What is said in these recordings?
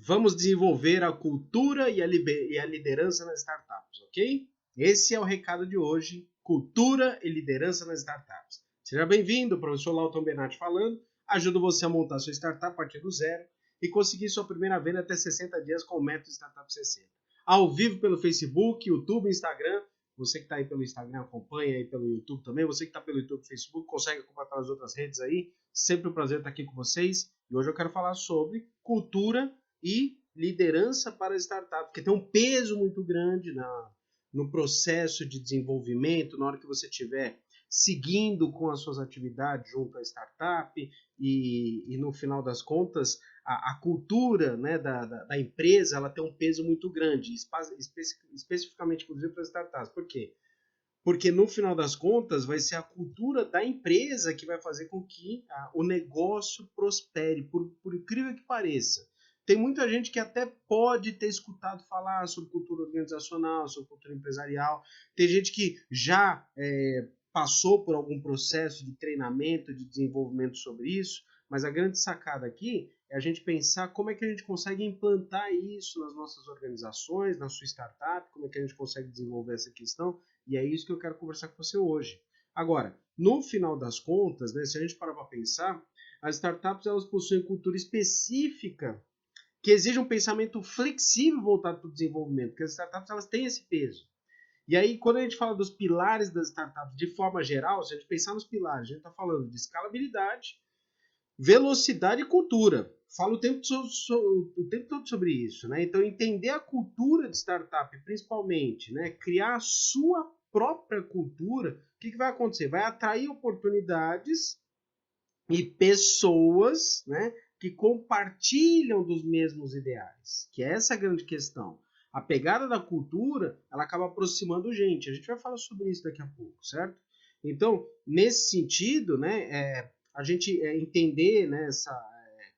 Vamos desenvolver a cultura e a liderança nas startups, ok? Esse é o recado de hoje, cultura e liderança nas startups. Seja bem-vindo, professor Lauton Benatti falando. Ajudo você a montar sua startup a partir do zero e conseguir sua primeira venda até 60 dias com o método Startup 60. Ao vivo pelo Facebook, YouTube, Instagram. Você que está aí pelo Instagram, acompanha aí pelo YouTube também. Você que está pelo YouTube, Facebook, consegue acompanhar pelas outras redes aí. Sempre um prazer estar aqui com vocês. E hoje eu quero falar sobre cultura e liderança para startup, porque tem um peso muito grande no processo de desenvolvimento, na hora que você estiver seguindo com as suas atividades junto à startup e no final das contas, a cultura, né, da empresa ela tem um peso muito grande, especificamente inclusive para startups. Por quê? Porque no final das contas vai ser a cultura da empresa que vai fazer com que o negócio prospere, por incrível que pareça. Tem muita gente que até pode ter escutado falar sobre cultura organizacional, sobre cultura empresarial. Tem gente que já passou por algum processo de treinamento, de desenvolvimento sobre isso, mas a grande sacada aqui é a gente pensar como é que a gente consegue implantar isso nas nossas organizações, na sua startup, como é que a gente consegue desenvolver essa questão, e é isso que eu quero conversar com você hoje. Agora, no final das contas, né, se a gente parar para pensar, as startups elas possuem cultura específica que exige um pensamento flexível voltado para o desenvolvimento, porque as startups elas têm esse peso. E aí, quando a gente fala dos pilares das startups de forma geral, se a gente pensar nos pilares, a gente está falando de escalabilidade, velocidade e cultura. Falo o tempo todo sobre isso, né? Então, entender a cultura de startup, principalmente, né? Criar a sua própria cultura, o que vai acontecer? Vai atrair oportunidades e pessoas, né, que compartilham dos mesmos ideais, que é essa a grande questão. A pegada da cultura, ela acaba aproximando gente. A gente vai falar sobre isso daqui a pouco, certo? Então, nesse sentido, né, a gente entender, né,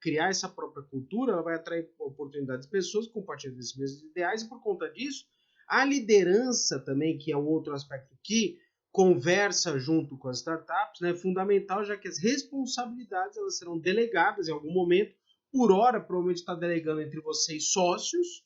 criar essa própria cultura, ela vai atrair oportunidades de pessoas que compartilham desses mesmos ideais e, por conta disso, a liderança também, que é um outro aspecto que conversa junto com as startups, né, é fundamental, já que as responsabilidades elas serão delegadas em algum momento. Por hora, provavelmente está delegando entre vocês sócios,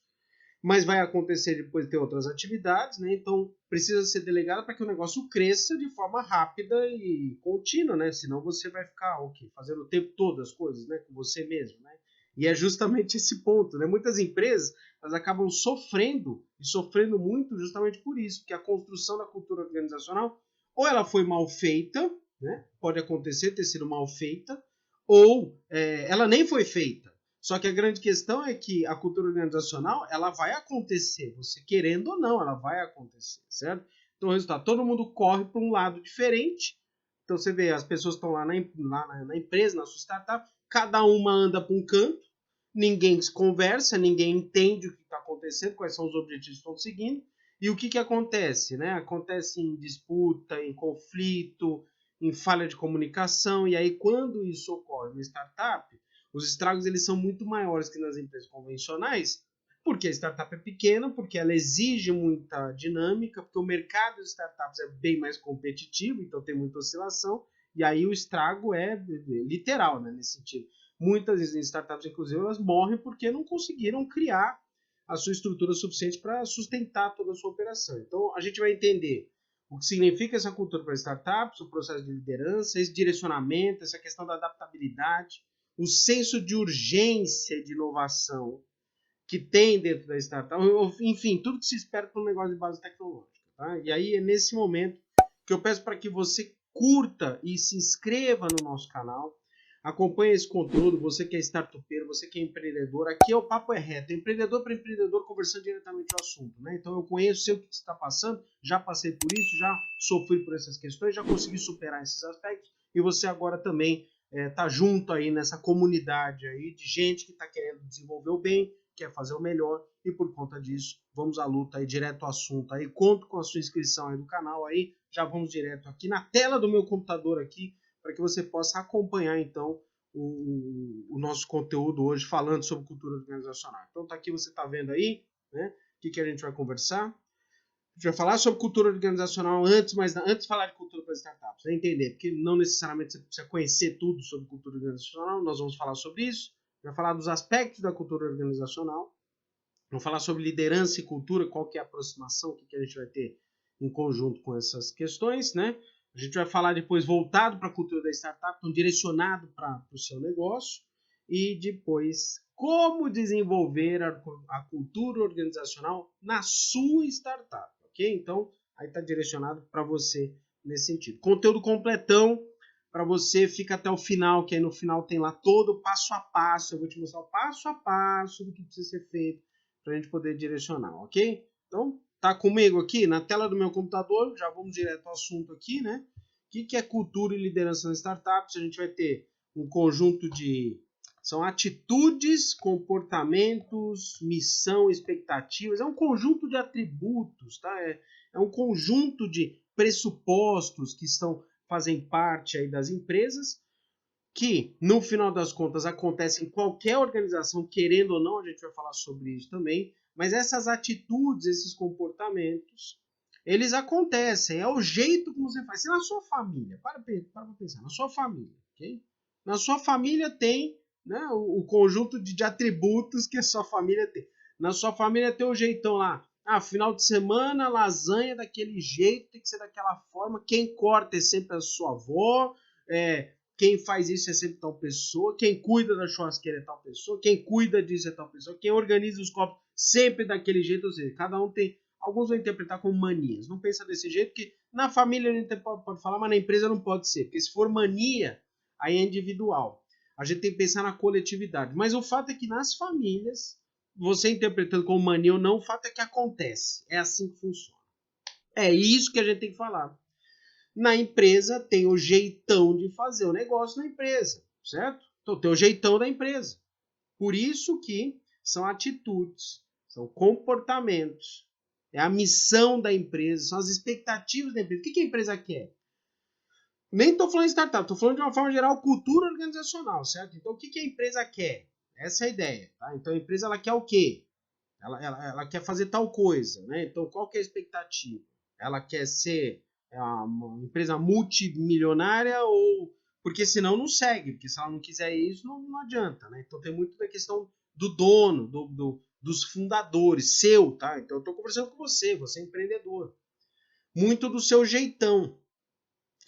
mas vai acontecer depois de ter outras atividades, né? Então precisa ser delegado para que o negócio cresça de forma rápida e contínua, né? Senão você vai ficar fazendo o tempo todo as coisas, né? Com você mesmo, né? E é justamente esse ponto, né? Muitas empresas elas acabam sofrendo e sofrendo muito justamente por isso, porque a construção da cultura organizacional ou ela foi mal feita, né? Pode acontecer ter sido mal feita, ou ela nem foi feita. Só que a grande questão é que a cultura organizacional, ela vai acontecer, você querendo ou não, ela vai acontecer, certo? Então, o resultado, todo mundo corre para um lado diferente. Então, você vê, as pessoas estão lá na empresa, na sua startup, cada uma anda para um canto, ninguém se conversa, ninguém entende o que está acontecendo, quais são os objetivos que estão seguindo, e o que acontece, né? Acontece em disputa, em conflito, em falha de comunicação, e aí quando isso ocorre na startup, os estragos eles são muito maiores que nas empresas convencionais, porque a startup é pequena, porque ela exige muita dinâmica, porque o mercado de startups é bem mais competitivo, então tem muita oscilação, e aí o estrago é literal, né, nesse sentido. Muitas startups, inclusive, elas morrem porque não conseguiram criar a sua estrutura suficiente para sustentar toda a sua operação. Então, a gente vai entender o que significa essa cultura para startups, o processo de liderança, esse direcionamento, essa questão da adaptabilidade, o senso de urgência e de inovação que tem dentro da startup, enfim, tudo que se espera para um negócio de base tecnológica. Tá? E aí é nesse momento que eu peço para que você curta e se inscreva no nosso canal, acompanhe esse conteúdo, você que é startupeiro, você que é empreendedor, aqui o papo é reto, empreendedor para empreendedor conversando diretamente ao assunto, né? Então eu conheço, sei o que você está passando, já passei por isso, já sofri por essas questões, já consegui superar esses aspectos, e você agora também tá junto aí nessa comunidade aí de gente que está querendo desenvolver o bem, quer fazer o melhor, e por conta disso, vamos à luta aí, direto ao assunto aí, conto com a sua inscrição aí no canal aí, já vamos direto aqui na tela do meu computador aqui, para que você possa acompanhar então o nosso conteúdo hoje falando sobre cultura organizacional. Então tá aqui, você está vendo aí, né, o que a gente vai conversar. A gente vai falar sobre cultura organizacional mas antes de falar de cultura para startups, você entender, porque não necessariamente você precisa conhecer tudo sobre cultura organizacional, nós vamos falar sobre isso, vai falar dos aspectos da cultura organizacional, vamos falar sobre liderança e cultura, qual que é a aproximação, o que a gente vai ter em conjunto com essas questões, né? A gente vai falar depois voltado para a cultura da startup, então direcionado para o seu negócio, e depois como desenvolver a cultura organizacional na sua startup, ok? Então, aí está direcionado para você nesse sentido. Conteúdo completão para você, fica até o final, que aí no final tem lá todo o passo a passo, eu vou te mostrar o passo a passo do que precisa ser feito para a gente poder direcionar, ok? Então, tá comigo aqui na tela do meu computador, já vamos direto ao assunto aqui, né? O que é cultura e liderança nas startups? A gente vai ter um conjunto de... São atitudes, comportamentos, missão, expectativas. É um conjunto de atributos, tá? É um conjunto de pressupostos que fazem parte aí das empresas, que, no final das contas, acontece em qualquer organização, querendo ou não, a gente vai falar sobre isso também, mas essas atitudes, esses comportamentos, eles acontecem, é o jeito como você faz. Se na sua família, para pensar, na sua família, ok? Na sua família tem, né, o conjunto de atributos que a sua família tem. Na sua família tem o jeitão lá, final de semana, lasanha daquele jeito, tem que ser daquela forma, quem corta é sempre a sua avó, quem faz isso é sempre tal pessoa, quem cuida da churrasqueira é tal pessoa, quem cuida disso é tal pessoa, quem organiza os copos sempre daquele jeito, ou seja, cada um tem, alguns vão interpretar como manias, não pensa desse jeito, que na família a gente pode falar, mas na empresa não pode ser, porque se for mania, aí é individual, a gente tem que pensar na coletividade, mas o fato é que nas famílias, você interpretando como mania ou não, o fato é que acontece, é assim que funciona, é isso que a gente tem que falar. Na empresa tem o jeitão de fazer o negócio na empresa, certo? Então tem o jeitão da empresa. Por isso que são atitudes, são comportamentos, é a missão da empresa, são as expectativas da empresa. O que a empresa quer? Nem estou falando de startup, estou falando de uma forma geral, cultura organizacional, certo? Então o que a empresa quer? Essa é a ideia, tá? Então a empresa ela quer o quê? Ela quer fazer tal coisa, né? Então qual que é a expectativa? Ela quer ser uma empresa multimilionária ou... Porque senão não segue, porque se ela não quiser isso, não adianta, né? Então tem muito da questão do dono, dos fundadores, seu, tá? Então eu estou conversando com você é empreendedor. Muito do seu jeitão.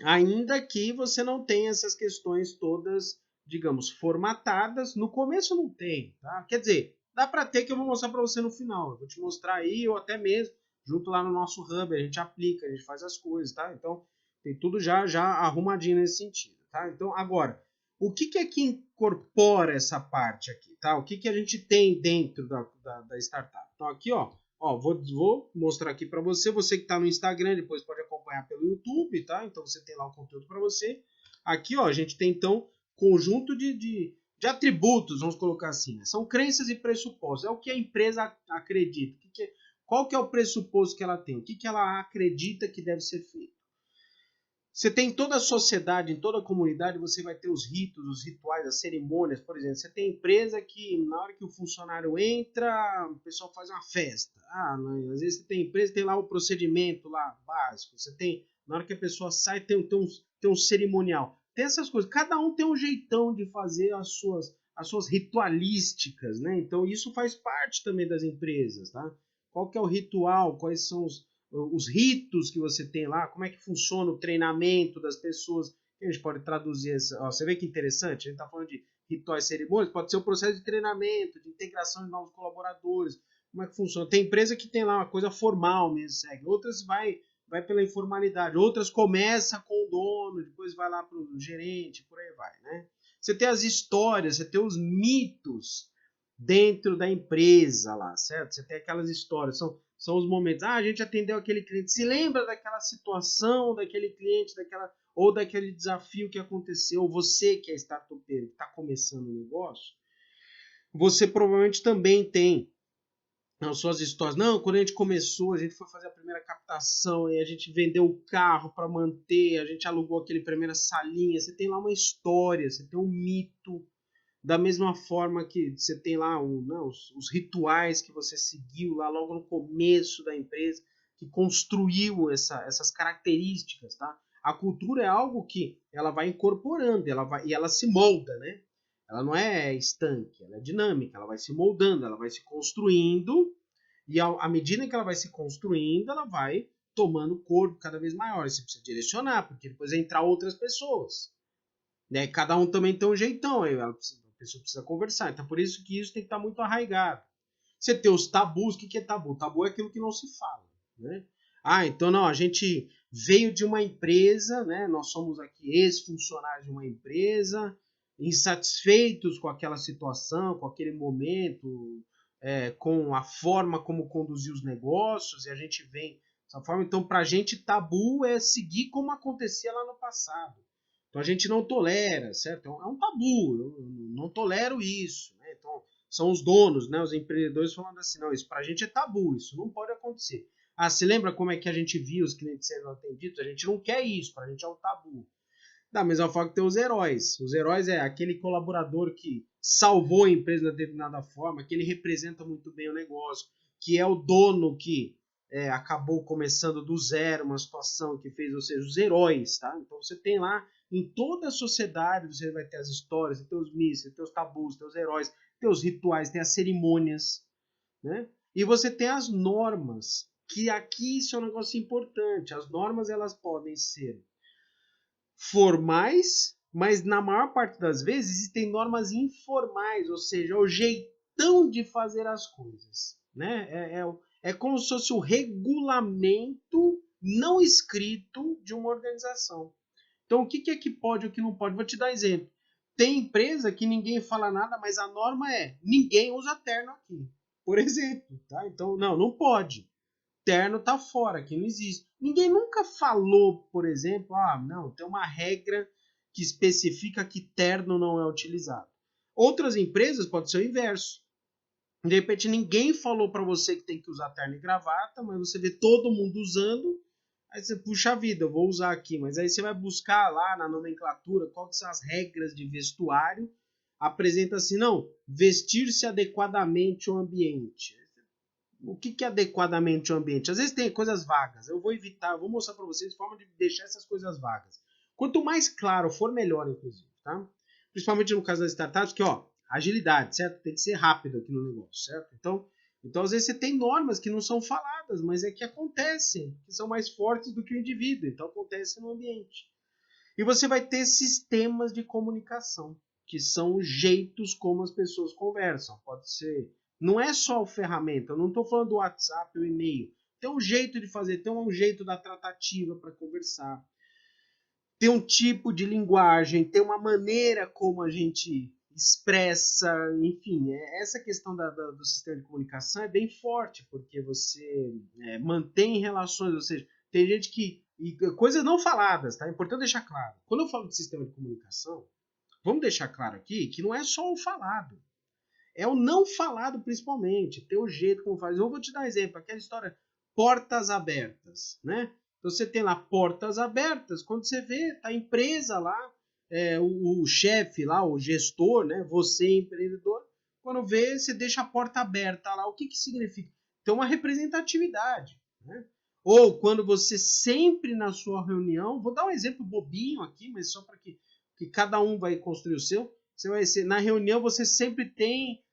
Ainda que você não tenha essas questões todas, digamos, formatadas. No começo não tem, tá? Quer dizer, dá para ter, que eu vou mostrar para você no final. Eu vou te mostrar aí, ou até mesmo, junto lá no nosso hub, a gente aplica, a gente faz as coisas, tá? Então, tem tudo já arrumadinho nesse sentido, tá? Então, agora, o que é que incorpora essa parte aqui, tá? O que a gente tem dentro da startup? Então, aqui, ó, vou mostrar aqui para você que está no Instagram, depois pode acompanhar pelo YouTube, tá? Então você tem lá o conteúdo para você. Aqui, ó, a gente tem então conjunto de atributos, vamos colocar assim, né? São crenças e pressupostos. É o que a empresa acredita. Qual que é o pressuposto que ela tem? O que ela acredita que deve ser feito? Você tem em toda a sociedade, em toda a comunidade, você vai ter os ritos, os rituais, as cerimônias. Por exemplo, você tem empresa que na hora que o funcionário entra, o pessoal faz uma festa. Às vezes você tem empresa, tem lá o procedimento lá básico. Você tem, na hora que a pessoa sai, tem um cerimonial. Tem essas coisas. Cada um tem um jeitão de fazer as suas ritualísticas, né? Então isso faz parte também das empresas, tá? Qual que é o ritual? Quais são os ritos que você tem lá, como é que funciona o treinamento das pessoas, a gente pode traduzir, você vê que interessante, a gente está falando de rituais cerimônias, pode ser o processo de treinamento, de integração de novos colaboradores, como é que funciona, tem empresa que tem lá uma coisa formal mesmo, segue, outras vai pela informalidade, outras começa com o dono, depois vai lá para o gerente, por aí vai, né? Você tem as histórias, você tem os mitos dentro da empresa lá, certo? Você tem aquelas histórias, são os momentos, a gente atendeu aquele cliente, se lembra daquela situação, daquele cliente, ou daquele desafio que aconteceu, você que é startupeiro, que está começando o negócio, você provavelmente também tem as suas histórias. Não, quando a gente começou, a gente foi fazer a primeira captação, e a gente vendeu o carro para manter, a gente alugou aquele primeira salinha, você tem lá uma história, você tem um mito, da mesma forma que você tem lá os rituais que você seguiu lá logo no começo da empresa, que construiu essas características, tá? A cultura é algo que ela vai incorporando, e ela se molda, né? Ela não é estanque, ela é dinâmica, ela vai se moldando, ela vai se construindo, e à medida que ela vai se construindo, ela vai tomando corpo cada vez maior. Você precisa direcionar, porque depois vai entrar outras pessoas. Né? Cada um também tem um jeitão, aí a pessoa precisa conversar. Então, por isso que isso tem que estar muito arraigado. Você tem os tabus, o que é tabu? Tabu é aquilo que não se fala. Né? Então não, a gente veio de uma empresa, né? Nós somos aqui ex-funcionários de uma empresa, insatisfeitos com aquela situação, com aquele momento, com a forma como conduzir os negócios, e a gente vem dessa forma. Então, para a gente, tabu é seguir como acontecia lá no passado. Então, a gente não tolera, certo? É um tabu, eu não tolero isso. Né? Então, são os donos, né, os empreendedores falando assim, não, isso para a gente é tabu, isso não pode acontecer. Se lembra como é que a gente via os clientes sendo atendidos? A gente não quer isso, para a gente é um tabu. Da mesma forma que tem os heróis. Os heróis é aquele colaborador que salvou a empresa de determinada forma, que ele representa muito bem o negócio, que é o dono que acabou começando do zero uma situação que fez, ou seja, os heróis, tá? Então você tem lá, em toda a sociedade, você vai ter as histórias, tem os mitos, tem os tabus, tem os heróis, tem os rituais, tem as cerimônias, né? E você tem as normas, que aqui isso é um negócio importante. As normas, elas podem ser formais, mas na maior parte das vezes existem normas informais, ou seja, o jeitão de fazer as coisas. Né? É como se fosse o regulamento não escrito de uma organização. Então, o que é que pode e o que não pode? Vou te dar exemplo. Tem empresa que ninguém fala nada, mas a norma é ninguém usa terno aqui. Por exemplo. Tá? Então, não pode. Terno tá fora, que não existe. Ninguém nunca falou, por exemplo, não, tem uma regra que especifica que terno não é utilizado. Outras empresas pode ser o inverso. De repente ninguém falou para você que tem que usar terno e gravata, mas você vê todo mundo usando, aí você puxa a vida, eu vou usar aqui, mas aí você vai buscar lá na nomenclatura quais são as regras de vestuário, apresenta assim, não, vestir-se adequadamente ao ambiente. O que é adequadamente o ambiente? Às vezes tem coisas vagas. Eu vou evitar, vou mostrar para vocês forma de deixar essas coisas vagas. Quanto mais claro for, melhor, inclusive. Tá? Principalmente no caso das startups, que agilidade, certo? Tem que ser rápido aqui no negócio, certo? Então, às vezes você tem normas que não são faladas, mas é que acontecem, que são mais fortes do que o indivíduo. Então, acontece no ambiente. E você vai ter sistemas de comunicação, que são jeitos como as pessoas conversam. Pode ser. Não é só a ferramenta, eu não estou falando do WhatsApp ou e-mail. Tem um jeito de fazer, tem um jeito da tratativa para conversar. Tem um tipo de linguagem, tem uma maneira como a gente expressa, enfim, essa questão do sistema de comunicação é bem forte, porque você mantém relações, ou seja, tem gente que. E coisas não faladas, tá? É importante deixar claro. Quando eu falo de sistema de comunicação, vamos deixar claro aqui que não é só o falado. É o não falado, principalmente. Ter o jeito como faz. Eu vou te dar um exemplo. Aquela história, portas abertas, né? Então você tem lá portas abertas. Quando você vê, tá a empresa lá, o chefe lá, o gestor, né? Você, empreendedor. Quando vê, você deixa a porta aberta lá. O que significa? Tem uma representatividade, né? Ou quando você sempre na sua reunião, vou dar um exemplo bobinho aqui, mas só para que cada um vai construir o seu. Você vai ser, na reunião você sempre tem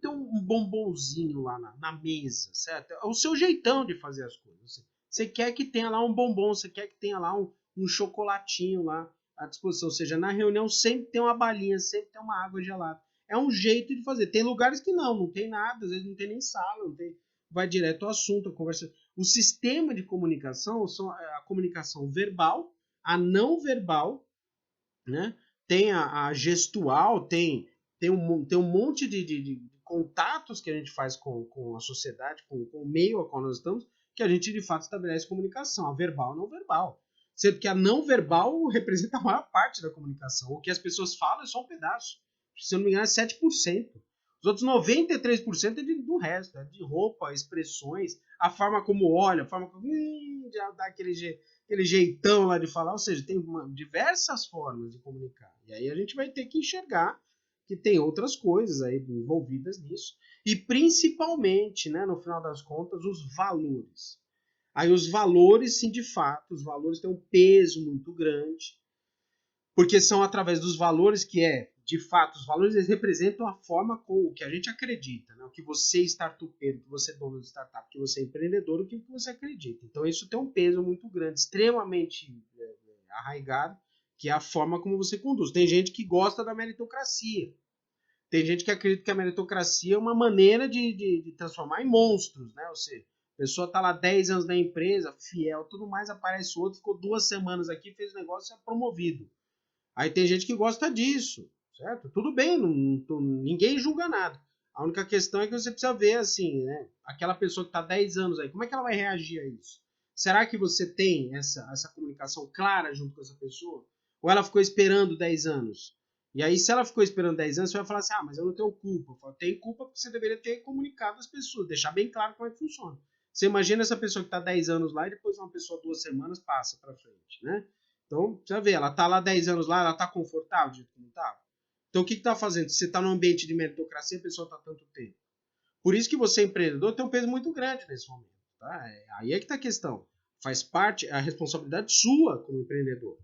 um bombonzinho lá na mesa, certo? É o seu jeitão de fazer as coisas. Você quer que tenha lá um bombom, você quer que tenha lá um chocolatinho lá à disposição. Ou seja, na reunião sempre tem uma balinha, sempre tem uma água gelada. É um jeito de fazer. Tem lugares que não tem nada, às vezes não tem nem sala, não tem, vai direto ao assunto, a conversa. O sistema de comunicação são a comunicação verbal, a não verbal, né? Tem a gestual, tem um monte de contatos que a gente faz com a sociedade, com o meio ao qual nós estamos, que a gente de fato estabelece comunicação, a verbal e não verbal. Sendo que a não verbal representa a maior parte da comunicação. O que as pessoas falam é só um pedaço. Se eu não me engano, é 7%. Os outros 93% é do resto, é de roupa, expressões, a forma como olha, a forma como já dá aquele jeitão lá de falar, ou seja, tem diversas formas de comunicar. E aí a gente vai ter que enxergar que tem outras coisas aí envolvidas nisso. E principalmente, né, no final das contas, os valores. Aí os valores, sim, de fato, os valores têm um peso muito grande, porque são através dos valores que de fato, os valores eles representam a forma com o que a gente acredita, né? O que você, startupeiro, o que você é dono de startup, o que você é empreendedor, o que você acredita. Então, isso tem um peso muito grande, extremamente arraigado, que é a forma como você conduz. Tem gente que gosta da meritocracia. Tem gente que acredita que a meritocracia é uma maneira de transformar em monstros, né? Ou seja, a pessoa está lá 10 anos na empresa, fiel, tudo mais, aparece outro, ficou 2 semanas aqui, fez o negócio e é promovido. Aí tem gente que gosta disso, certo? Tudo bem, ninguém julga nada. A única questão é que você precisa ver, assim, né? Aquela pessoa que está 10 anos aí, como é que ela vai reagir a isso? Será que você tem essa comunicação clara junto com essa pessoa? Ou ela ficou esperando 10 anos? E aí, se ela ficou esperando 10 anos, você vai falar assim, mas eu não tenho culpa. Eu falo, tem culpa porque você deveria ter comunicado às pessoas, deixar bem claro como é que funciona. Você imagina essa pessoa que está 10 anos lá e depois uma pessoa 2 semanas passa para frente, né? Então, você vai ver, ela está lá 10 anos lá, ela está confortável do jeito que não estava? Então, o que está fazendo? Se você está num ambiente de meritocracia, a pessoa está tanto tempo. Por isso que você, empreendedor, tem um peso muito grande nesse momento. Tá? Aí é que está a questão. Faz parte, a responsabilidade sua como empreendedor.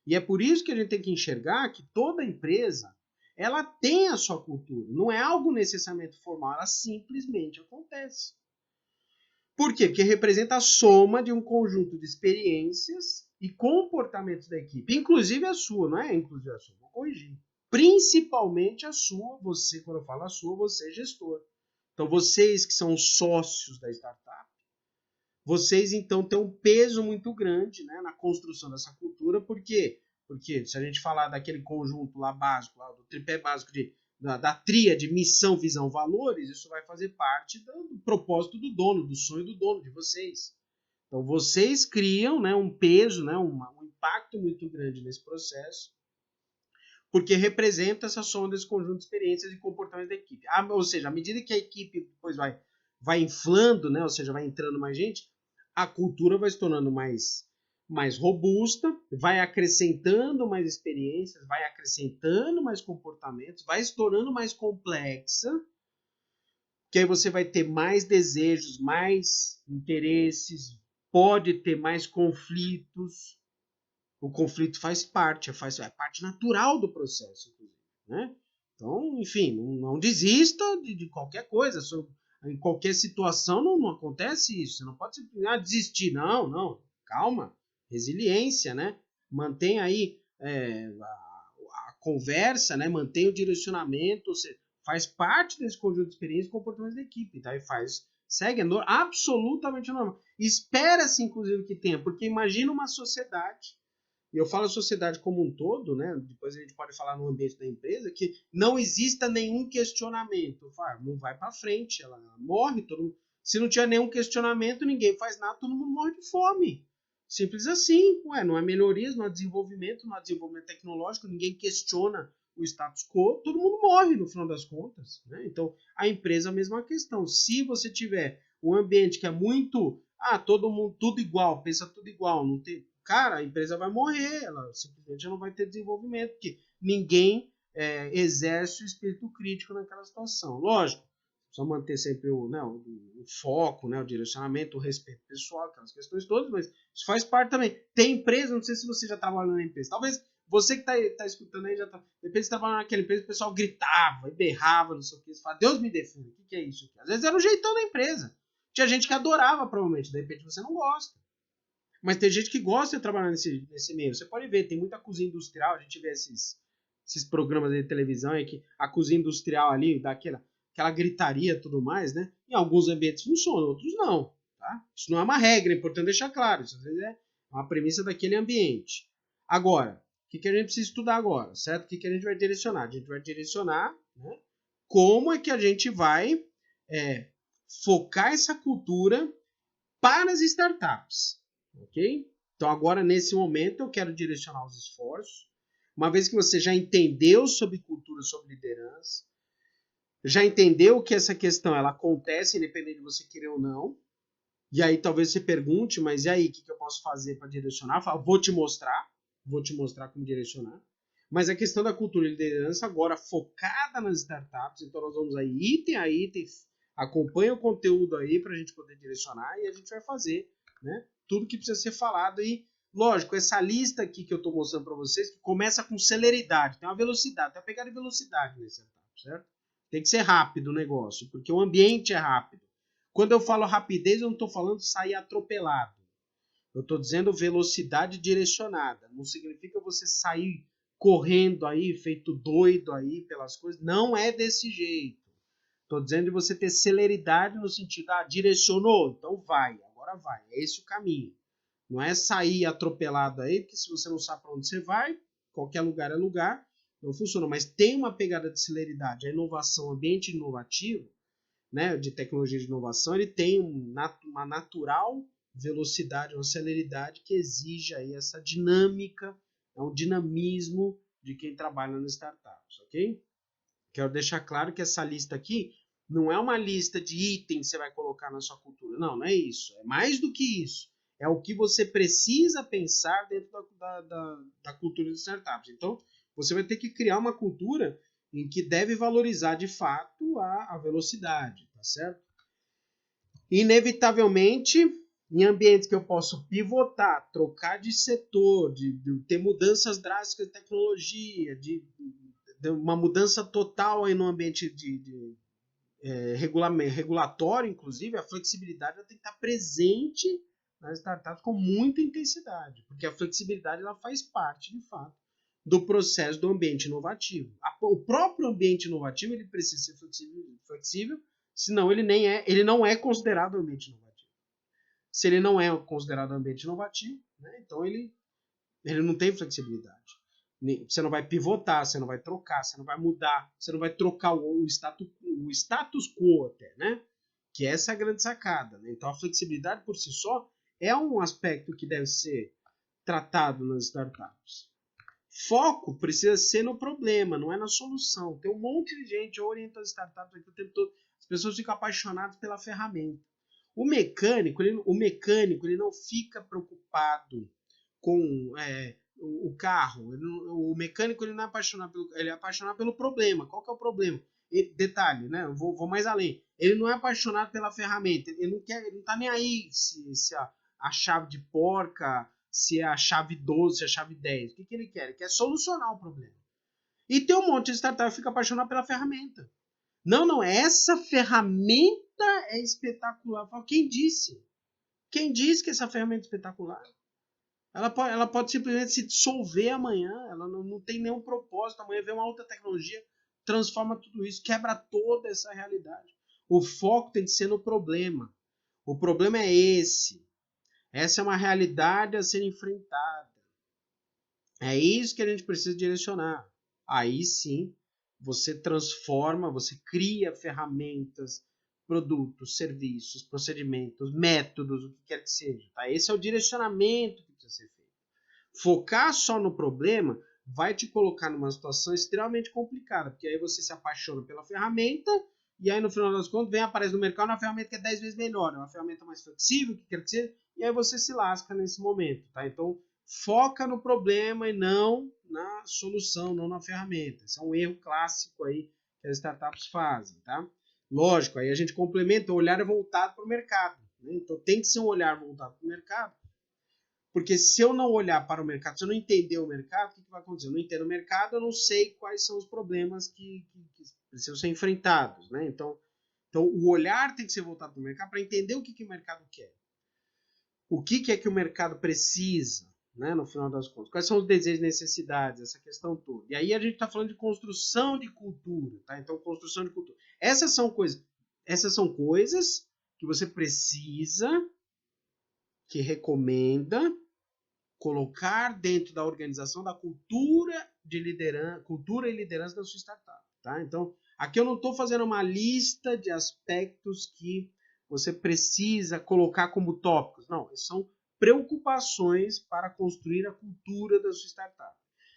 E é por isso que a gente tem que enxergar que toda empresa ela tem a sua cultura. Não é algo necessariamente formal, ela simplesmente acontece. Por quê? Porque representa a soma de um conjunto de experiências e comportamentos da equipe. Inclusive a sua, não é inclusive a sua, vou corrigir. Principalmente a sua, você, quando eu falo a sua, você é gestor. Então vocês que são sócios da startup, vocês então têm um peso muito grande, né, na construção dessa cultura, por quê? Porque se a gente falar daquele conjunto lá básico, lá, do tripé básico da tríade missão, visão, valores, isso vai fazer parte do propósito do dono, do sonho do dono, de vocês. Então vocês criam, né, um peso, né, um impacto muito grande nesse processo, porque representa essa soma desse conjunto de experiências e comportamentos da equipe. Ou seja, à medida que a equipe depois vai inflando, né, ou seja, vai entrando mais gente, a cultura vai se tornando mais robusta, vai acrescentando mais experiências, vai acrescentando mais comportamentos, vai se tornando mais complexa, que aí você vai ter mais desejos, mais interesses, pode ter mais conflitos. O conflito faz parte, é parte natural do processo, inclusive, né? Então, enfim, não desista de qualquer coisa. Em qualquer situação não acontece isso. Você não pode simplesmente desistir. Não. Calma. Resiliência, né? Mantenha aí a conversa, né? Mantenha o direcionamento. Faz parte desse conjunto de experiências e comportamentos da equipe. Tá? Segue, absolutamente normal. Espera-se, inclusive, que tenha. Porque imagina uma sociedade. E eu falo sociedade como um todo, né? Depois a gente pode falar no ambiente da empresa, que não exista nenhum questionamento. Não vai para frente, ela morre. Se não tiver nenhum questionamento, ninguém faz nada, todo mundo morre de fome. Simples assim. Não há melhorias, não há desenvolvimento tecnológico, ninguém questiona o status quo, todo mundo morre no final das contas. Né? Então, a empresa é a mesma questão. Se você tiver um ambiente que é muito... todo mundo, tudo igual, pensa tudo igual, não tem... Cara, a empresa vai morrer, ela simplesmente não vai ter desenvolvimento, porque ninguém exerce o espírito crítico naquela situação. Lógico, precisa manter sempre o foco, né, o direcionamento, o respeito pessoal, aquelas questões todas, mas isso faz parte também. Tem empresa, não sei se você já trabalhou na empresa, talvez você que está escutando aí, de repente você trabalhava naquela empresa, o pessoal gritava e berrava, não sei o que, você fala, Deus me defenda, o que é isso aqui? Às vezes era o jeitão da empresa. Tinha gente que adorava, provavelmente, de repente você não gosta. Mas tem gente que gosta de trabalhar nesse meio. Você pode ver, tem muita cozinha industrial. A gente vê esses programas de televisão em que a cozinha industrial ali dá aquela gritaria e tudo mais, né? Em alguns ambientes funciona, outros não. Tá? Isso não é uma regra, é importante deixar claro. Isso às vezes é uma premissa daquele ambiente. Agora, o que a gente precisa estudar agora? Certo? O que a gente vai direcionar? A gente vai direcionar, né, como é que a gente vai focar essa cultura para as startups. Ok? Então agora nesse momento eu quero direcionar os esforços. Uma vez que você já entendeu sobre cultura, sobre liderança, já entendeu que essa questão ela acontece independente de você querer ou não. E aí talvez você pergunte, mas e aí, o que eu posso fazer para direcionar? Fala, vou te mostrar como direcionar. Mas a questão da cultura e liderança agora focada nas startups, então nós vamos aí item a item, acompanha o conteúdo aí para a gente poder direcionar e a gente vai fazer, né, tudo que precisa ser falado aí Lógico, essa lista aqui que eu estou mostrando para vocês começa com celeridade, tem uma velocidade, tem uma pegada de velocidade nesse startup, certo? Tem que ser rápido o negócio, porque o ambiente é rápido. Quando eu falo rapidez, eu não estou falando sair atropelado. Eu estou dizendo velocidade direcionada. Não significa você sair correndo aí, feito doido aí pelas coisas. Não é desse jeito. Estou dizendo de você ter celeridade no sentido, direcionou, então vai, agora vai. É esse o caminho. Não é sair atropelado aí, porque se você não sabe para onde você vai, qualquer lugar é lugar, não funciona. Mas tem uma pegada de celeridade. A inovação, o ambiente inovativo, né, de tecnologia de inovação, ele tem uma natural velocidade, uma celeridade que exige aí essa dinâmica, um dinamismo de quem trabalha nas startups, ok? Quero deixar claro que essa lista aqui não é uma lista de itens que você vai colocar na sua cultura. Não, não é isso. É mais do que isso. É o que você precisa pensar dentro da cultura de startups. Então, você vai ter que criar uma cultura em que deve valorizar de fato a velocidade, tá certo? Inevitavelmente, em ambientes que eu posso pivotar, trocar de setor, de ter mudanças drásticas de tecnologia, de uma mudança total aí no ambiente regulatório, inclusive, a flexibilidade tem que estar presente nas startups com muita intensidade, porque a flexibilidade ela faz parte, de fato, do processo do ambiente inovativo. O próprio ambiente inovativo ele precisa ser flexível, senão ele não é considerado ambiente inovativo. Se ele não é considerado ambiente inovativo, né, então ele não tem flexibilidade. Você não vai pivotar, você não vai trocar, você não vai mudar, você não vai trocar o status quo até, né? Que essa é a grande sacada. Né? Então a flexibilidade por si só é um aspecto que deve ser tratado nas startups. Foco precisa ser no problema, não é na solução. Tem um monte de gente orientando as startups aqui o tempo todo. As pessoas ficam apaixonadas pela ferramenta. O mecânico ele não fica preocupado com o carro. O mecânico ele não é apaixonado ele é apaixonado pelo problema. Qual que é o problema? Detalhe, né? Eu vou mais além. Ele não é apaixonado pela ferramenta. Ele não tá nem aí se a chave de porca, se é a chave 12, se é a chave 10. O que ele quer? Ele quer solucionar o problema. E tem um monte de startup que fica apaixonado pela ferramenta. Não, essa ferramenta é espetacular. Quem disse? Quem disse que essa ferramenta é espetacular? Ela pode simplesmente se dissolver amanhã, ela não tem nenhum propósito. Amanhã vem uma outra tecnologia, transforma tudo isso, quebra toda essa realidade. O foco tem que ser no problema. O problema é esse. Essa é uma realidade a ser enfrentada. É isso que a gente precisa direcionar. Aí sim, você transforma, você cria ferramentas, produtos, serviços, procedimentos, métodos, o que quer que seja. Tá? Esse é o direcionamento que precisa ser feito. Focar só no problema vai te colocar numa situação extremamente complicada, porque aí você se apaixona pela ferramenta e aí no final das contas aparece no mercado uma ferramenta que é 10 vezes melhor, uma ferramenta mais flexível, que quer que seja, e aí você se lasca nesse momento, tá? Então, foca no problema e não na solução, não na ferramenta. Esse é um erro clássico aí que as startups fazem, tá? Lógico, aí a gente complementa, o olhar é voltado para o mercado, né? Então tem que ser um olhar voltado para o mercado, porque se eu não olhar para o mercado, se eu não entender o mercado, o que vai acontecer? Eu não entendo o mercado, eu não sei quais são os problemas que precisam ser enfrentados, né? Então o olhar tem que ser voltado para o mercado para entender o que o mercado quer. O que é que o mercado precisa, né, no final das contas? Quais são os desejos e necessidades, essa questão toda. E aí a gente está falando de construção de cultura, tá? Então, construção de cultura. Essas são coisas que você precisa, que recomenda colocar dentro da organização da cultura de liderança, cultura e liderança da sua startup, tá? Então, aqui eu não estou fazendo uma lista de aspectos que você precisa colocar como tópicos. Não, são preocupações para construir a cultura da sua startup.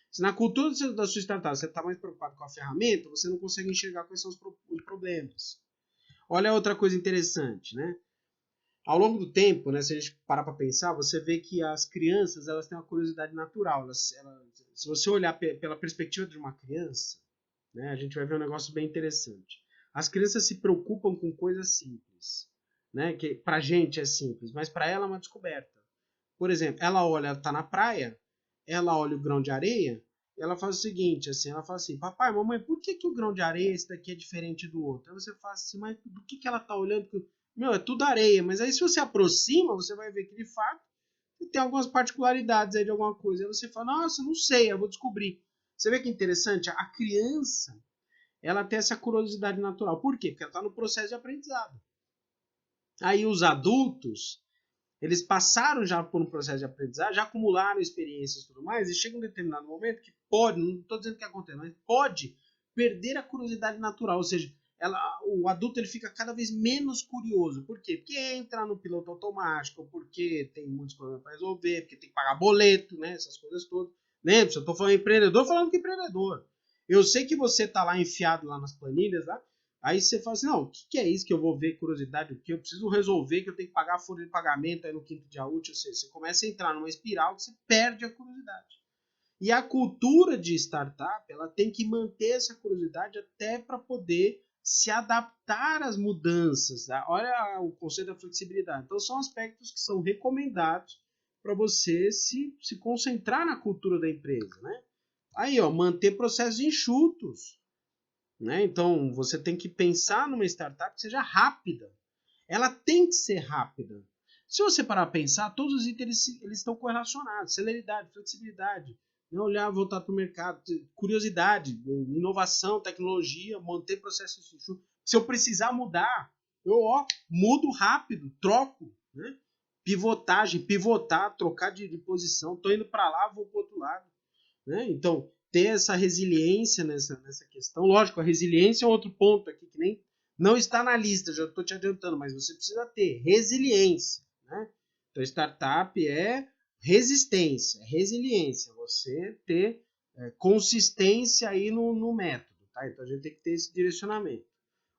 Se na cultura da sua startup você está mais preocupado com a ferramenta, você não consegue enxergar quais são os problemas. Olha outra coisa interessante, né? Ao longo do tempo, né, se a gente parar para pensar, você vê que as crianças elas têm uma curiosidade natural. Se você olhar pela perspectiva de uma criança, né, a gente vai ver um negócio bem interessante. As crianças se preocupam com coisas simples, né, que para a gente é simples, mas para ela é uma descoberta. por exemplo, ela tá na praia, ela olha o grão de areia, ela faz o seguinte, assim, ela fala assim, papai, mamãe, por que o grão de areia esse daqui é diferente do outro? Aí você fala assim, mas do que ela tá olhando? Meu, é tudo areia, mas aí se você aproxima, você vai ver que de fato tem algumas particularidades aí de alguma coisa. Aí você fala, nossa, não sei, eu vou descobrir. Você vê que interessante? A criança, ela tem essa curiosidade natural. Por quê? Porque ela está no processo de aprendizado. Aí os adultos, eles passaram já por um processo de aprendizado, já acumularam experiências e tudo mais, e chega um determinado momento que pode, não estou dizendo que acontece, mas pode perder a curiosidade natural, ou seja, o adulto ele fica cada vez menos curioso. Por quê? Porque entra no piloto automático, porque tem muitos problemas para resolver, porque tem que pagar boleto, né? Essas coisas todas. Lembra, se eu estou falando empreendedor, falando que empreendedor. Eu sei que você está lá enfiado lá nas planilhas, lá, aí você fala assim, não, o que é isso que eu vou ver curiosidade? O que eu preciso resolver, que eu tenho que pagar a folha de pagamento aí no quinto dia útil. Você começa a entrar numa espiral que você perde a curiosidade. E a cultura de startup, ela tem que manter essa curiosidade até para poder se adaptar às mudanças. Tá? Olha o conceito da flexibilidade. Então, são aspectos que são recomendados para você se concentrar na cultura da empresa. Né? Aí, ó, manter processos enxutos. Né? Então, você tem que pensar numa startup que seja rápida. Ela tem que ser rápida. Se você parar para pensar, todos os itens eles estão correlacionados. Celeridade, flexibilidade, né? Olhar, voltar para o mercado, curiosidade, inovação, tecnologia, manter processos. Se eu precisar mudar, eu mudo rápido, troco. Né? Pivotar, trocar de posição. Estou indo para lá, vou para o outro lado. Né? Então, ter essa resiliência nessa questão. Lógico, a resiliência é outro ponto aqui que nem não está na lista, já estou te adiantando, mas você precisa ter resiliência. Né? Então, startup é resistência, resiliência, você ter consistência aí no método. Tá? Então, a gente tem que ter esse direcionamento.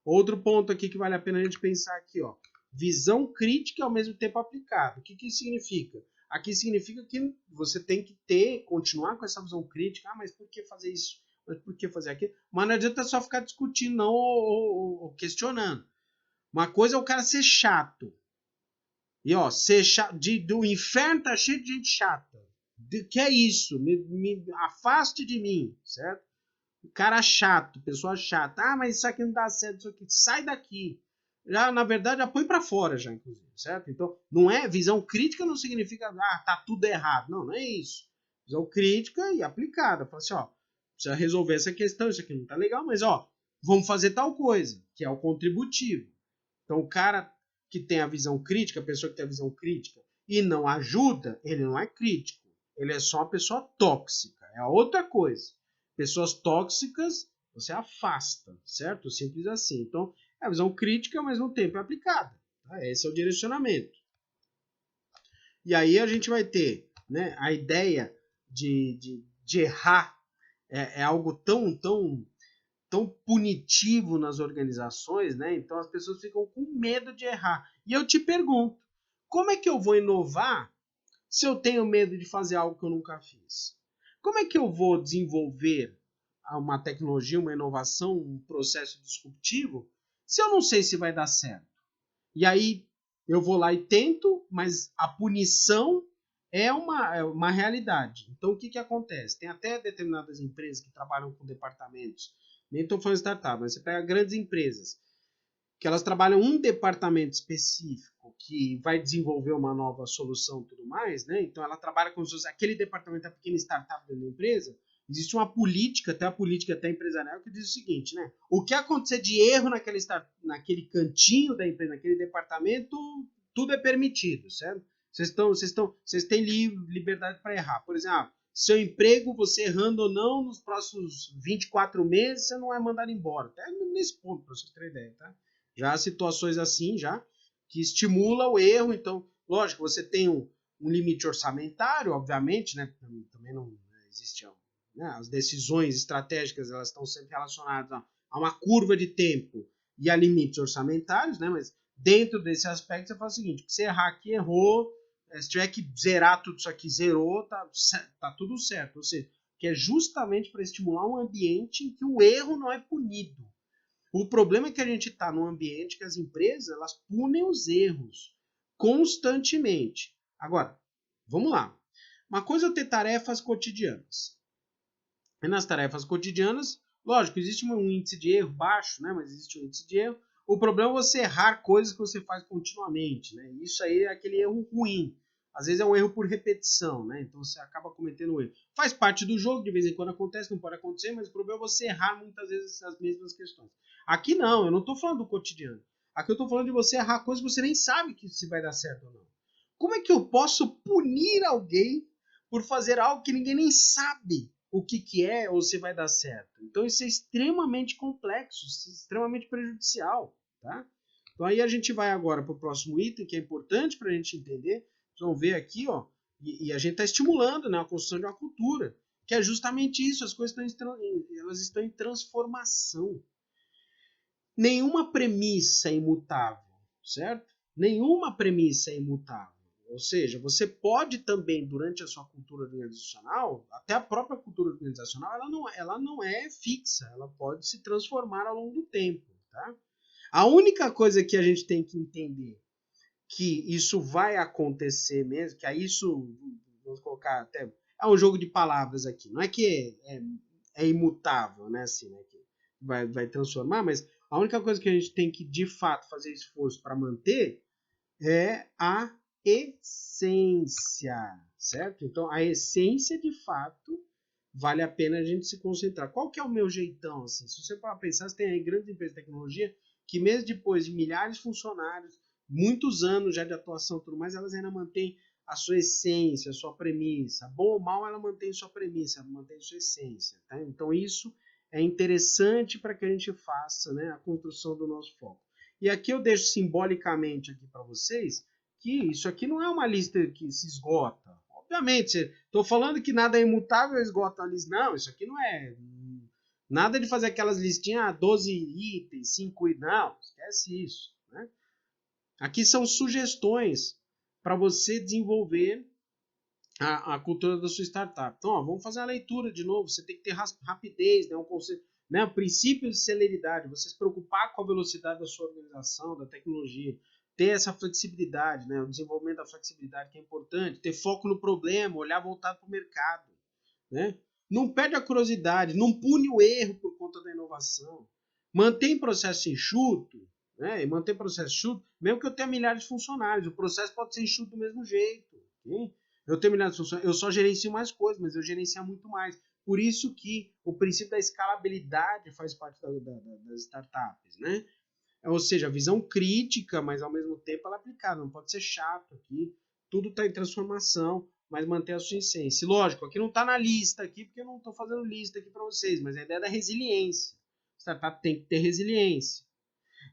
Outro ponto aqui que vale a pena a gente pensar aqui, ó, visão crítica e ao mesmo tempo aplicada. O que isso significa? Aqui significa que você tem que continuar com essa visão crítica. Ah, mas por que fazer isso? Mas por que fazer aquilo? Mas não adianta só ficar discutindo, não, ou questionando. Uma coisa é o cara ser chato. E ó, ser chato, do inferno tá cheio de gente chata. Que é isso? Me afaste de mim, certo? Cara chato, pessoa chata. Ah, mas isso aqui não dá certo, isso aqui. Sai daqui. Já, na verdade, já põe para fora, já, inclusive, certo? Então, não é visão crítica, não significa, tá tudo errado. Não, não é isso. Visão crítica e aplicada. Fala assim, ó, precisa resolver essa questão, isso aqui não tá legal, mas, ó, vamos fazer tal coisa, que é o contributivo. Então, o cara que tem a visão crítica, a pessoa que tem a visão crítica e não ajuda, ele não é crítico. Ele é só uma pessoa tóxica. É outra coisa. Pessoas tóxicas, você afasta, certo? Simples assim. Então, é a visão crítica, mas no tempo é aplicada. Tá? Esse é o direcionamento. E aí a gente vai ter, né, a ideia de errar é algo tão punitivo nas organizações, né? Então as pessoas ficam com medo de errar. E eu te pergunto, como é que eu vou inovar se eu tenho medo de fazer algo que eu nunca fiz? Como é que eu vou desenvolver uma tecnologia, uma inovação, um processo disruptivo, se eu não sei se vai dar certo? E aí eu vou lá e tento, mas a punição é uma realidade. Então o que acontece? Tem até determinadas empresas que trabalham com departamentos, nem estou falando de startup, mas você pega grandes empresas, que elas trabalham um departamento específico que vai desenvolver uma nova solução e tudo mais, né? Então ela trabalha com aquele departamento da pequena startup da empresa. Existe uma política, até a política até empresarial, que diz o seguinte, né? O que acontecer de erro naquele cantinho da empresa, naquele departamento, tudo é permitido, certo? Vocês têm liberdade para errar. Por exemplo, seu emprego, você errando ou não, nos próximos 24 meses, você não é mandado embora. Até nesse ponto, para vocês terem ideia, tá? Já há situações assim, já, que estimula o erro. Então, lógico, você tem um limite orçamentário, obviamente, né? Também não existe, né? As decisões estratégicas, elas estão sempre relacionadas a uma curva de tempo e a limites orçamentários, né? Mas dentro desse aspecto, você fala o seguinte, se errar aqui, errou, se tiver que zerar tudo isso aqui, zerou, tá tudo certo. Ou seja, que é justamente para estimular um ambiente em que o erro não é punido. O problema é que a gente está num ambiente que as empresas elas punem os erros constantemente. Agora, vamos lá. Uma coisa é ter tarefas cotidianas. E nas tarefas cotidianas, lógico, existe um índice de erro baixo, né? Mas existe um índice de erro. O problema é você errar coisas que você faz continuamente, né? Isso aí é aquele erro ruim. Às vezes é um erro por repetição, né? Então você acaba cometendo um erro. Faz parte do jogo, de vez em quando acontece, não pode acontecer, mas o problema é você errar muitas vezes as mesmas questões. Aqui não, eu não estou falando do cotidiano. Aqui eu estou falando de você errar coisas que você nem sabe que se vai dar certo ou não. Como é que eu posso punir alguém por fazer algo que ninguém nem sabe o que é ou se vai dar certo? Então isso é extremamente complexo, isso é extremamente prejudicial, tá? Então aí a gente vai agora para o próximo item, que é importante para a gente entender. Vocês vão ver aqui, ó, e a gente está estimulando, né, a construção de uma cultura, que é justamente isso, as coisas elas estão em transformação. Nenhuma premissa é imutável, certo? Nenhuma premissa é imutável. Ou seja, você pode também, durante a sua cultura organizacional, até a própria cultura organizacional, ela não é fixa, ela pode se transformar ao longo do tempo, tá? A única coisa que a gente tem que entender que isso vai acontecer mesmo, que aí isso, vamos colocar até, é um jogo de palavras aqui, não é que é imutável, né, assim, né, que vai transformar, mas a única coisa que a gente tem que, de fato, fazer esforço para manter é a essência, certo? Então, a essência, de fato, vale a pena a gente se concentrar. Qual que é o meu jeitão, assim? Se você for pensar, você tem aí grandes empresas de tecnologia que mesmo depois de milhares de funcionários, muitos anos já de atuação e tudo mais, elas ainda mantêm a sua essência, a sua premissa. Bom ou mal, ela mantém sua premissa, ela mantém sua essência, tá? Então, isso é interessante para que a gente faça, né, a construção do nosso foco. E aqui eu deixo simbolicamente aqui para vocês que isso aqui não é uma lista que se esgota. Obviamente, estou falando que nada é imutável, esgota a lista. Não, isso aqui não é nada de fazer aquelas listinhas, 12 itens, 5 itens. Não, esquece isso, né? Aqui são sugestões para você desenvolver a cultura da sua startup. Então, ó, vamos fazer a leitura de novo. Você tem que ter rapidez, né? Um conceito, né? O princípio de celeridade. Você se preocupar com a velocidade da sua organização, da tecnologia. Ter essa flexibilidade, né? O desenvolvimento da flexibilidade que é importante. Ter foco no problema, olhar voltado para o mercado, né? Não perde a curiosidade, não pune o erro por conta da inovação. Mantém processo enxuto, né? E mantém processo enxuto, mesmo que eu tenha milhares de funcionários. O processo pode ser enxuto do mesmo jeito, ok? Eu tenho milhares de funcionários, eu só gerencio mais coisas, mas eu gerencio muito mais. Por isso que o princípio da escalabilidade faz parte das startups, né? Ou seja, a visão crítica, mas ao mesmo tempo ela é aplicada. Não pode ser chato aqui. Tudo está em transformação, mas manter a sua essência. Lógico, aqui não está na lista aqui, porque eu não estou fazendo lista aqui para vocês, mas a ideia da resiliência. A startup tem que ter resiliência.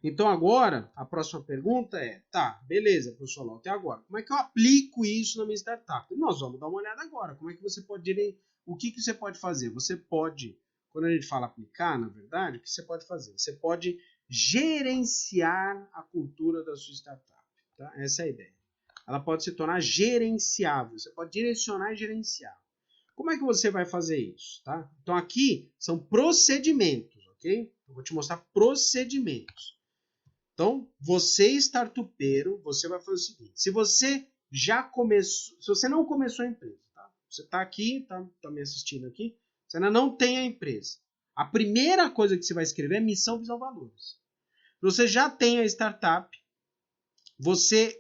Então agora, a próxima pergunta é, tá, beleza, professor Lau, até agora, como é que eu aplico isso na minha startup? Nós vamos dar uma olhada agora, como é que você pode, o que você pode fazer? Você pode, quando a gente fala aplicar, na verdade, o que você pode fazer? Você pode gerenciar a cultura da sua startup, tá? Essa é a ideia. Ela pode se tornar gerenciável, você pode direcionar e gerenciar. Como é que você vai fazer isso, tá? Então aqui são procedimentos, ok? Eu vou te mostrar procedimentos. Então, você startupeiro, você vai fazer o seguinte: se você já começou, se você não começou a empresa, tá? Você está aqui, tá me assistindo aqui, você ainda não tem a empresa. A primeira coisa que você vai escrever é missão, visão, valores. Se você já tem a startup, você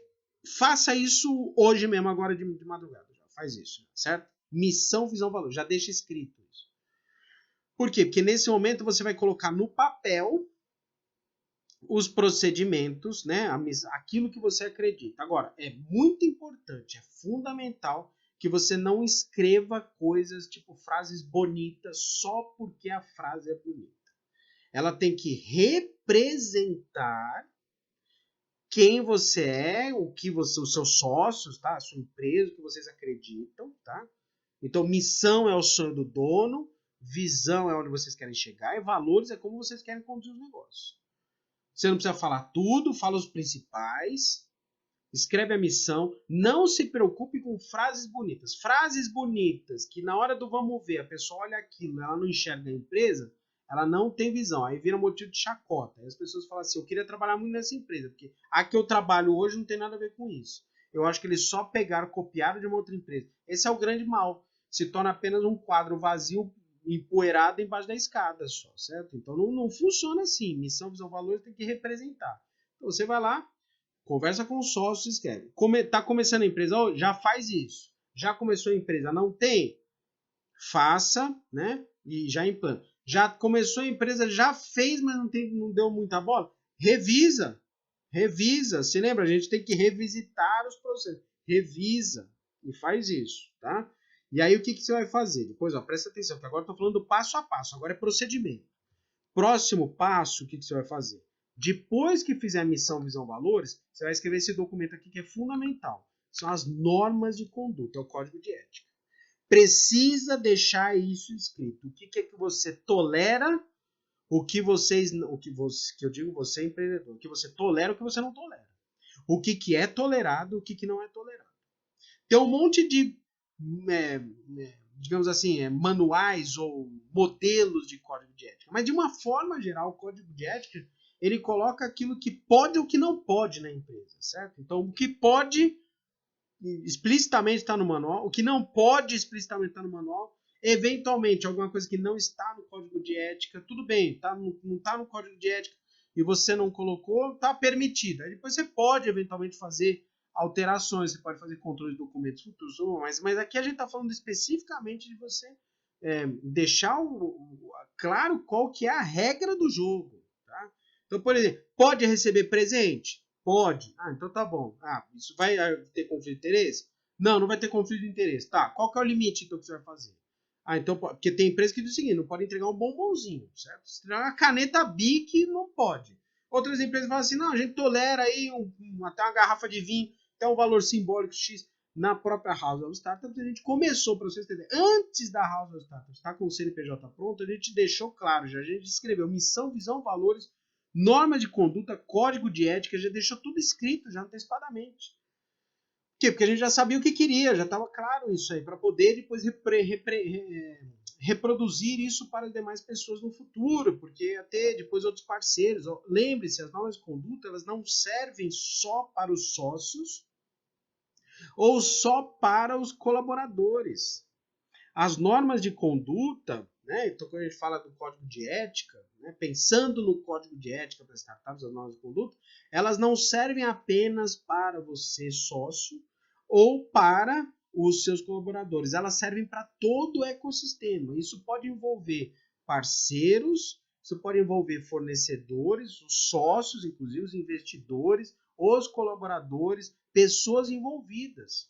faça isso hoje mesmo, agora de madrugada. Já faz isso, certo? Missão, visão, valores. Já deixa escrito isso. Por quê? Porque nesse momento você vai colocar no papel os procedimentos, né? Aquilo que você acredita. Agora, é muito importante, é fundamental que você não escreva coisas tipo frases bonitas só porque a frase é bonita. Ela tem que representar quem você é, o que você, os seus sócios, tá? A sua empresa, o que vocês acreditam, tá? Então, missão é o sonho do dono, visão é onde vocês querem chegar e valores é como vocês querem conduzir os negócios. Você não precisa falar tudo, fala os principais, escreve a missão, não se preocupe com frases bonitas. Frases bonitas que na hora do vamos ver, a pessoa olha aquilo, ela não enxerga a empresa, ela não tem visão, aí vira motivo de chacota. Aí as pessoas falam assim, eu queria trabalhar muito nessa empresa, porque a que eu trabalho hoje não tem nada a ver com isso. Eu acho que eles só pegaram, copiaram de uma outra empresa. Esse é o grande mal. Se torna apenas um quadro vazio, empoeirado embaixo da escada só, certo? Então não funciona assim. Missão, visão, valores tem que representar. Então você vai lá, conversa com os sócios, escreve. Tá começando a empresa, já faz isso. Já começou a empresa, não tem? Faça, né? E já implanta. Já começou a empresa, já fez, mas não deu muita bola? Revisa. Revisa. Se lembra? A gente tem que revisitar os processos. Revisa. E faz isso, tá? E aí o que você vai fazer? Depois, ó, presta atenção, que agora eu tô falando do passo a passo. Agora é procedimento. Próximo passo, o que você vai fazer? Depois que fizer a missão, visão, valores, você vai escrever esse documento aqui que é fundamental. São as normas de conduta, é o código de ética. Precisa deixar isso escrito. O que é que você tolera, que eu digo, você é empreendedor, o que você tolera, o que você não tolera. O que é tolerado, o que não é tolerado. Tem um monte de, digamos assim, manuais ou modelos de código de ética. Mas de uma forma geral, o código de ética, ele coloca aquilo que pode ou que não pode na empresa, certo? Então, o que pode explicitamente está no manual, o que não pode explicitamente estar no manual, eventualmente alguma coisa que não está no código de ética, tudo bem, não está no código de ética e você não colocou, está permitido. Aí depois você pode eventualmente fazer alterações, você pode fazer controle de documentos futuros, mas aqui a gente está falando especificamente de você deixar claro qual que é a regra do jogo. Tá? Então, por exemplo, pode receber presente? Pode. Ah, então tá bom. Ah, isso vai ter conflito de interesse? Não, não vai ter conflito de interesse. Tá, qual que é o limite então que você vai fazer? Ah, então, porque tem empresa que diz o seguinte, não pode entregar um bombonzinho, certo? Se entregar uma caneta Bic, não pode. Outras empresas falam assim, não, a gente tolera aí até uma garrafa de vinho, até um valor simbólico X. Na própria House of Startups, a gente começou, para vocês entenderem, antes da House of Startups estar com o CNPJ pronto, a gente deixou claro, já a gente escreveu missão, visão, valores, norma de conduta, código de ética, já deixou tudo escrito já antecipadamente. Por quê? Porque a gente já sabia o que queria, já estava claro isso aí, para poder depois reproduzir isso para as demais pessoas no futuro, porque até depois outros parceiros. Lembre-se, as normas de conduta elas não servem só para os sócios ou só para os colaboradores. As normas de conduta, né, então quando a gente fala do código de ética, né, pensando no código de ética para startups, as normas de conduta, elas não servem apenas para você, sócio, ou para os seus colaboradores. Elas servem para todo o ecossistema. Isso pode envolver parceiros, isso pode envolver fornecedores, os sócios, inclusive os investidores, os colaboradores, pessoas envolvidas.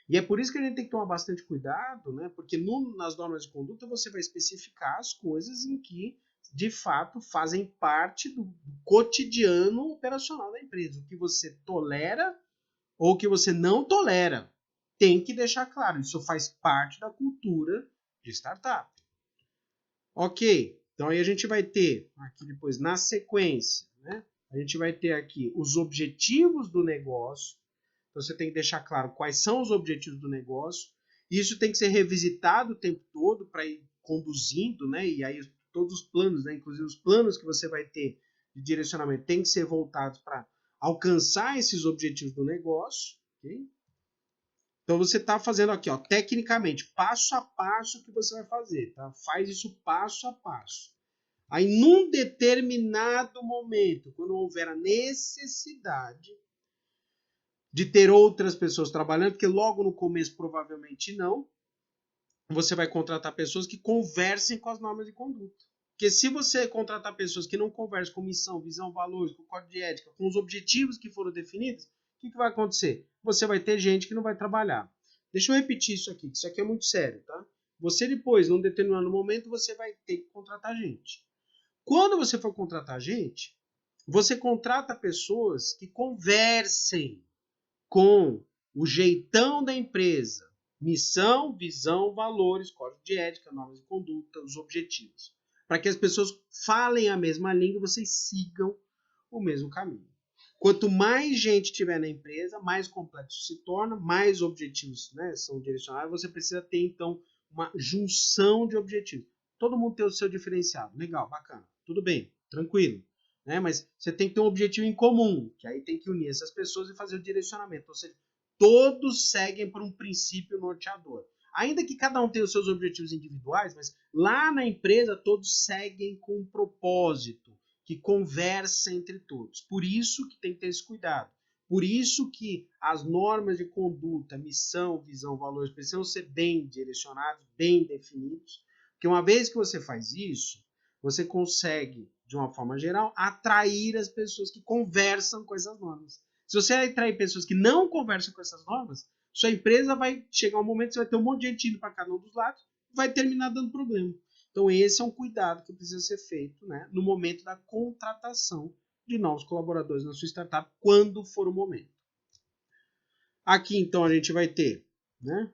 E é por isso que a gente tem que tomar bastante cuidado, né? Porque nas normas de conduta você vai especificar as coisas em que, de fato, fazem parte do cotidiano operacional da empresa. O que você tolera ou o que você não tolera. Tem que deixar claro, isso faz parte da cultura de startup. Ok, então aí a gente vai ter aqui depois, na sequência, né? A gente vai ter aqui os objetivos do negócio. Então você tem que deixar claro quais são os objetivos do negócio. Isso tem que ser revisitado o tempo todo para ir conduzindo, né? E aí todos os planos, né? Inclusive os planos que você vai ter de direcionamento tem que ser voltados para alcançar esses objetivos do negócio. Okay? Então você está fazendo aqui, ó, tecnicamente, passo a passo o que você vai fazer. Tá? Faz isso passo a passo. Aí, num determinado momento, quando houver a necessidade de ter outras pessoas trabalhando, porque logo no começo provavelmente não, você vai contratar pessoas que conversem com as normas de conduta. Porque se você contratar pessoas que não conversam com missão, visão, valores, com código de ética, com os objetivos que foram definidos, o que vai acontecer? Você vai ter gente que não vai trabalhar. Deixa eu repetir isso aqui, que isso aqui é muito sério, tá? Você depois, num determinado momento, você vai ter que contratar gente. Quando você for contratar gente, você contrata pessoas que conversem com o jeitão da empresa, missão, visão, valores, código de ética, normas de conduta, os objetivos. Para que as pessoas falem a mesma língua e vocês sigam o mesmo caminho. Quanto mais gente tiver na empresa, mais complexo se torna, mais objetivos, né, são direcionados. Você precisa ter, então, uma junção de objetivos. Todo mundo tem o seu diferenciado. Legal, bacana. Tudo bem, tranquilo. Né? Mas você tem que ter um objetivo em comum, que aí tem que unir essas pessoas e fazer o direcionamento. Ou seja, todos seguem por um princípio norteador. Ainda que cada um tenha os seus objetivos individuais, mas lá na empresa todos seguem com um propósito que conversa entre todos. Por isso que tem que ter esse cuidado. Por isso que as normas de conduta, missão, visão, valores precisam ser bem direcionados, bem definidos. Porque uma vez que você faz isso, você consegue, de uma forma geral, atrair as pessoas que conversam com essas normas. Se você atrair pessoas que não conversam com essas normas, sua empresa vai chegar um momento que você vai ter um monte de gente indo para cada um dos lados e vai terminar dando problema. Então esse é um cuidado que precisa ser feito, né, no momento da contratação de novos colaboradores na sua startup, quando for o momento. Aqui então a gente vai ter, né,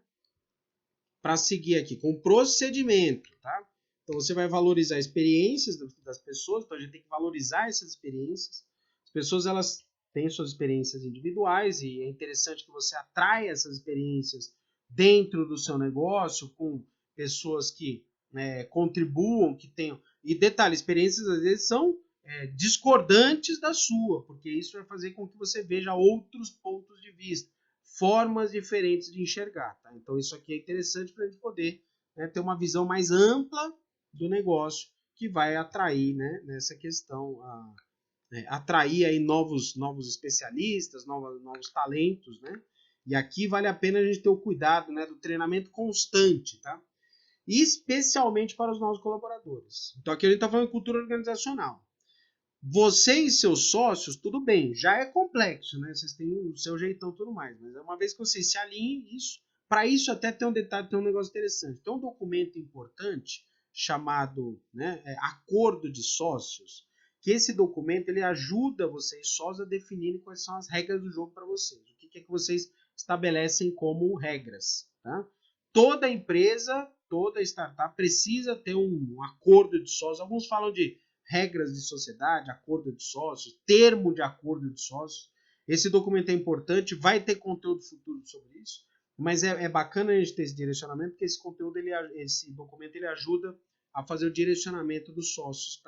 para seguir aqui com procedimento, tá? Então você vai valorizar experiências das pessoas, então a gente tem que valorizar essas experiências. As pessoas elas têm suas experiências individuais e é interessante que você atraia essas experiências dentro do seu negócio com pessoas que contribuam, que tenham... E detalhe, experiências às vezes são discordantes da sua, porque isso vai fazer com que você veja outros pontos de vista, formas diferentes de enxergar. Tá? Então isso aqui é interessante para a gente poder ter uma visão mais ampla do negócio que vai atrair, né, nessa questão, atrair aí novos especialistas, novos talentos, né? E aqui vale a pena a gente ter o cuidado, né, do treinamento constante, tá? Especialmente para os novos colaboradores. Então aqui a gente está falando de cultura organizacional. Você e seus sócios, tudo bem, já é complexo, né? Vocês têm o seu jeitão e tudo mais, mas uma vez que vocês se alinhem, para isso até tem um detalhe, tem um negócio interessante. Tem um documento importante chamado, né, Acordo de Sócios, que esse documento ele ajuda vocês sós a definirem quais são as regras do jogo para vocês. O que é que vocês estabelecem como regras, tá? Toda empresa, toda startup precisa ter um acordo de sócios. Alguns falam de regras de sociedade, acordo de sócios, termo de acordo de sócios. Esse documento é importante, vai ter conteúdo futuro sobre isso, mas é bacana a gente ter esse direcionamento, porque esse conteúdo, esse documento, ele ajuda a fazer o direcionamento dos sócios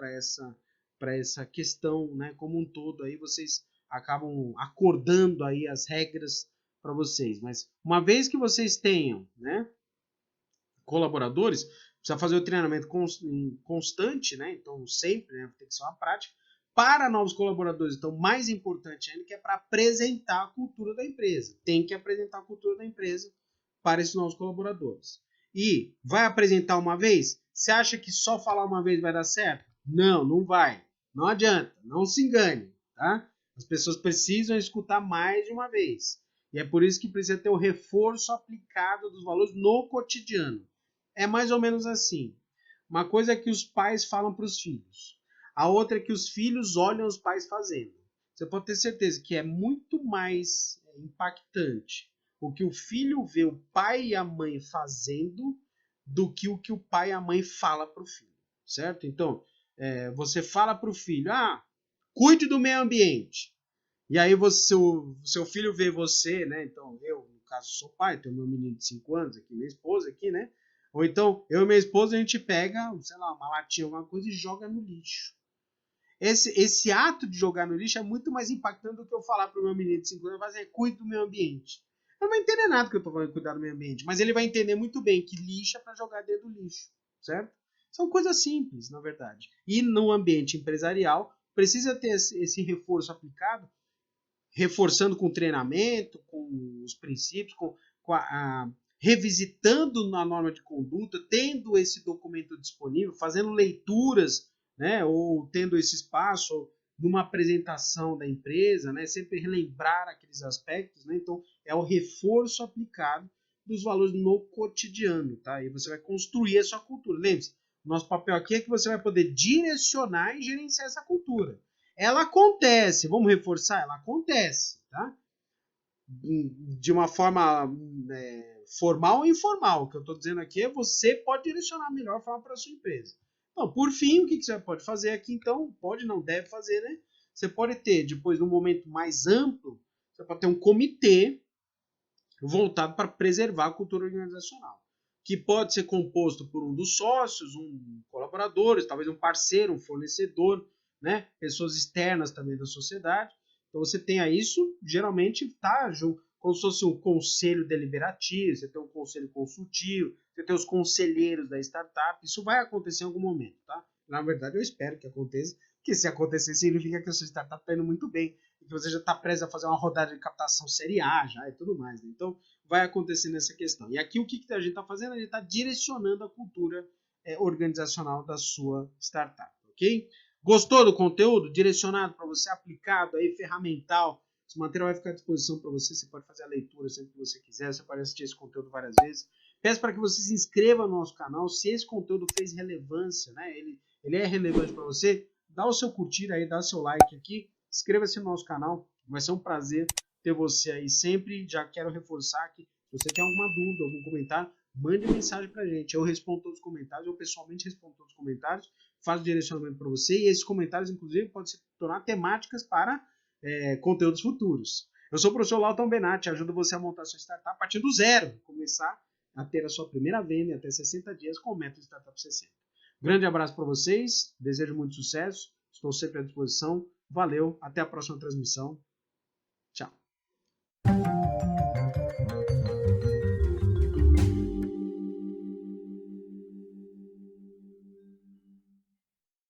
para essa questão, né, como um todo. Aí vocês acabam acordando aí as regras para vocês. Mas uma vez que vocês tenham, né, colaboradores, precisa fazer o treinamento constante, né? Então sempre, né, tem que ser uma prática para novos colaboradores. Então mais importante ainda que é para apresentar a cultura da empresa. Tem que apresentar a cultura da empresa para esses novos colaboradores. E vai apresentar uma vez? Você acha que só falar uma vez vai dar certo? Não, não vai. Não adianta, não se engane, tá? As pessoas precisam escutar mais de uma vez. E é por isso que precisa ter o reforço aplicado dos valores no cotidiano. É mais ou menos assim. Uma coisa é que os pais falam para os filhos. A outra é que os filhos olham os pais fazendo. Você pode ter certeza que é muito mais impactante o que o filho vê o pai e a mãe fazendo do que o pai e a mãe fala para o filho. Certo? Então, você fala para o filho, cuide do meio ambiente. E aí seu filho vê você, né? Então, eu, no caso, sou pai, tenho meu menino de 5 anos aqui, minha esposa aqui, né? Ou então, eu e minha esposa, a gente pega, sei lá, uma latinha, alguma coisa e joga no lixo. Esse ato de jogar no lixo é muito mais impactante do que eu falar para o meu menino de 5 anos, fazer cuide do meio ambiente. Ele não vai entender nada que eu estou falando de cuidar do meio ambiente, mas ele vai entender muito bem que lixo é para jogar dentro do lixo, certo? São coisas simples, na verdade. E no ambiente empresarial, precisa ter esse reforço aplicado, reforçando com treinamento, com os princípios, revisitando na norma de conduta, tendo esse documento disponível, fazendo leituras, né, ou tendo esse espaço numa apresentação da empresa, né, sempre relembrar aqueles aspectos, né, então é o reforço aplicado dos valores no cotidiano, tá? E você vai construir a sua cultura. Lembre-se, nosso papel aqui é que você vai poder direcionar e gerenciar essa cultura. Ela acontece, vamos reforçar? Ela acontece, tá? De uma forma formal ou informal. O que eu estou dizendo aqui é você pode direcionar a melhor forma para a sua empresa. Então, por fim, o que você pode fazer aqui? Então, pode, não deve fazer, né? Você pode ter, depois, num momento mais amplo, você pode ter um comitê voltado para preservar a cultura organizacional, que pode ser composto por um dos sócios, um colaboradores, talvez um parceiro, um fornecedor, né? Pessoas externas também da sociedade. Então você tenha isso, geralmente está como se fosse um conselho deliberativo, você tem um conselho consultivo, você tem os conselheiros da startup, isso vai acontecer em algum momento, tá? Na verdade, eu espero que aconteça, porque se acontecer, significa que a sua startup está indo muito bem, e que você já está prestes a fazer uma rodada de captação série A já e tudo mais, né? Então, vai acontecer nessa questão. E aqui, o que a gente está fazendo? A gente está direcionando a cultura organizacional da sua startup, ok? Gostou do conteúdo? Direcionado para você, aplicado aí, ferramental. Esse material vai ficar à disposição para você. Você pode fazer a leitura sempre que você quiser. Você pode assistir esse conteúdo várias vezes. Peço para que você se inscreva no nosso canal. Se esse conteúdo fez relevância, né? Ele é relevante para você, dá o seu curtir aí, dá o seu like aqui. Inscreva-se no nosso canal. Vai ser um prazer ter você aí sempre. Já quero reforçar que se você tem alguma dúvida, algum comentário, mande mensagem para a gente. Eu respondo todos os comentários. Eu pessoalmente respondo todos os comentários. Faço direcionamento para você. E esses comentários, inclusive, podem se tornar temáticas para conteúdos futuros. Eu sou o professor Lauton Benatti, ajudo você a montar sua startup a partir do zero, começar a ter a sua primeira venda em até 60 dias com o método Startup 60. Grande abraço para vocês, desejo muito sucesso, estou sempre à disposição. Valeu, até a próxima transmissão.